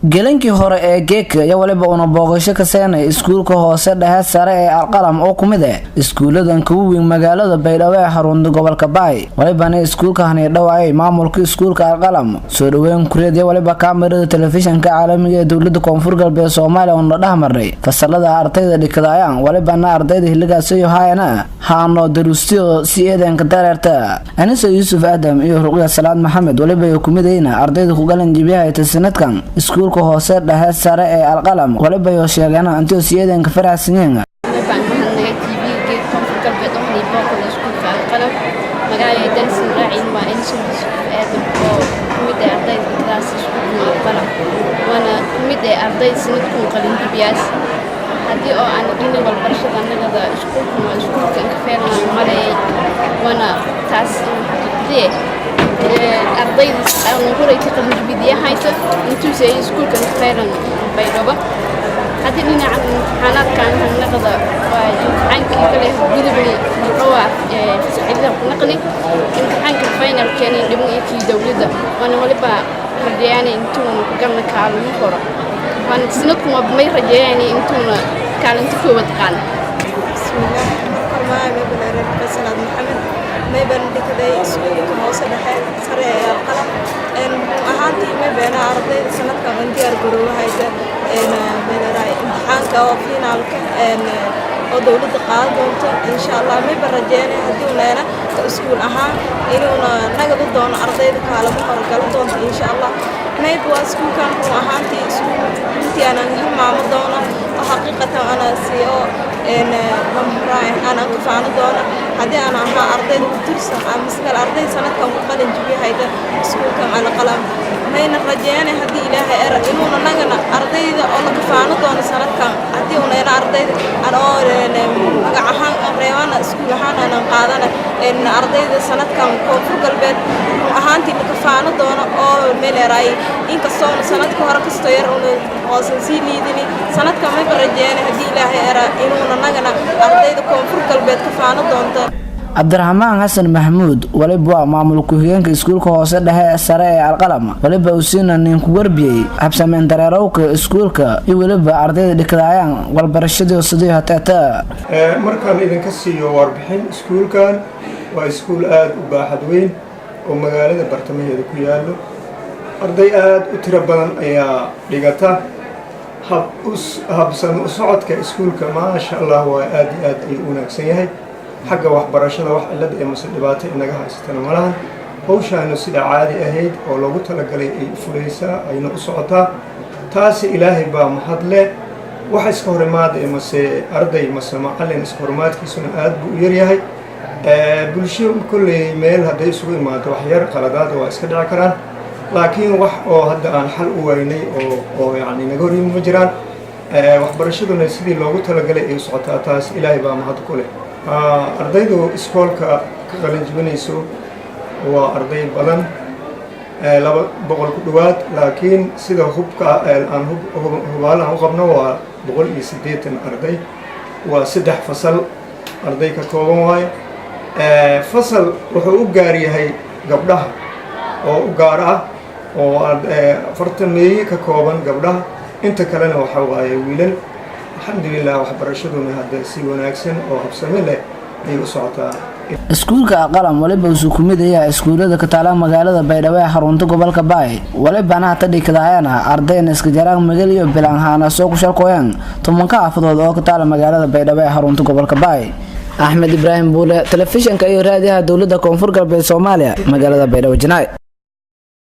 gelankii hore ee geeka ayaa waliba una booqasho ka seenay iskuulka hoose dhexe sare ee Alqalam oo kumid ah iskuuladan ugu weyn magaalada Baydhabo ee xarunta gobolka Baay walibana iskuulka hanay dhawaay maamulka iskuulka Alqalam soo dhaweyn kureed waliba kaamirada telefishinka caalamiga ee dawladda Koonfur Galbeed Soomaaliya oo dhaxmaray fasalada ardayda dhigayaan walibana ardayda xilligaas ay hayaan haano daruustiyo si eedan ka dareerta Anas Yuusuf Adam iyo Ruqya Salaad Maxamed waliba ay kumidayna ardayda ku galan jibiyaha sanadkan iskuulka hoose dhexe sare ee Alqalam waliba ay sheegeen intii si eedan ka faraxsaneen arday sanadkan qalin jibiyaas hadii oo aan qiimo barashada anaga iskuulka ka feelan maray wana taas ardayda aan horay ka qalin jibiyaayta intuu say iskuulka ka feelan Baydhabo hadii dhinaca imtixaanaadkan anaga waa imtixaanka kale gudubay waa saxida ku naqli imtixaanka final keenay dhibicii dawladda wana waliba rajayaan intuu ku galna kaalmo hore waan sanadku ma rajayaan intuu kaalinta koobad qaan bismillah farmaayay balaarka Salaad Maxamed may baan dhigay iskuulka hoose dhexe sare ee Alqalam ahaantii may baan ardayda sanadka diyaar garowhayda balaarka imtixaanka oo finaalka oo dawladda qaad doonto insha Allah may baan rajayaan hadii uu leena iskuul ahaan inuu naga doono ardayda kaalmo hore gal doonto insha Allah may baa iskuulkan ahaantii iskuulkii aan hilmaamo doono حقيقة أنا سيو إن ممراي أنا كفانا دونا هذه أنا ها أرضي درسة مثل الأرضي سنة كم قلنا نجيبها هيدا سكول كم على قلم ما ينرجعنا هذه إلها إنه نجنا أرضي إذا أنا كفانا دونا سنة كم هذه ونينا أرضي أنا مجاهن أمريوانا سكول هان أنا قادنا إن أرضي إذا سنة كم كوفر قلبت أهانتي كفانا دونا أو ملراي إن كسون سنة كهرك استير وصلسي ليدني سنة كم rajeen hadii ilaahay era inuu nagana ardayda Koonfur Galbeed ka faano doonto Abdurrahmaan Xasan Mahmuud waliba maamulka hoggaanka iskuulka hoose dhexe sare ee Alqalam waliba uu siinay ku warbiyay habsameen dareerowka iskuulka iyo waliba ardayda dhigayaan walbarashada sidoo hataata markaan idinka siiyo warbixin iskuulkan waa iskuul aad u baaxad weyn oo magaalada bartamaheeda ku yaalo arday aad u tiro badan ayaa dhigata habsan socodka iskuulka ma sha Allah waa aad ay u wanaagsan yahay xagga waxbarashada wax cilad ee mas'uuliyadda inaga haysatana malahan hawshaanu sida caadi ahayd oo loogu talagalay ay fulaysaa ayna u socotaa taas ilaahay baa mahadle wax iska horimaad ee mase arday mase macallin iska horimaadkiisuna aad buu u yar yahay bulshada kullee meel haday isugu imaado wax yar qaladaad waa iska dhici karaan laakiin wax oo hadda aan xal u waynay oo yaani naga hor yimid jiraan waxbarashaduna sidii loogu talagalay ay socotaa taas ilaahay baa mahad ku leh ardaydu iskoolka ka qalin jibinayso waa arday badan 200 ku dhawaad laakiin sida hubka aan hubaalan u qabno waa 180 arday waa 3 fasal arday ka kooban waay fasal wuxuu u gaar yahay gabdhaha oo u gaar ah oo 40 ka kooban gabdhaha inta kalena waxa waaye wiilal alxamdulillah waxbarashaduna hadda si wanaagsan oo habsami leh ay u socotaa iskuulka Alqalam waliba uu ku mid yahay iskuulada ka taala magaalada Baydhabo ee xarunta gobolka Baay walibana hata dhigayaan ardayna iska jaraan magaalada Bilanhana soo ku shalkooyaan tumanka afadood oo ka taala magaalada Baydhabo ee xarunta gobolka Baay Ahmed Ibrahim Buule telefishinka iyo raadiyaha dawladda Koonfur Galbeed Soomaaliya magaalada Baydhabo Janaay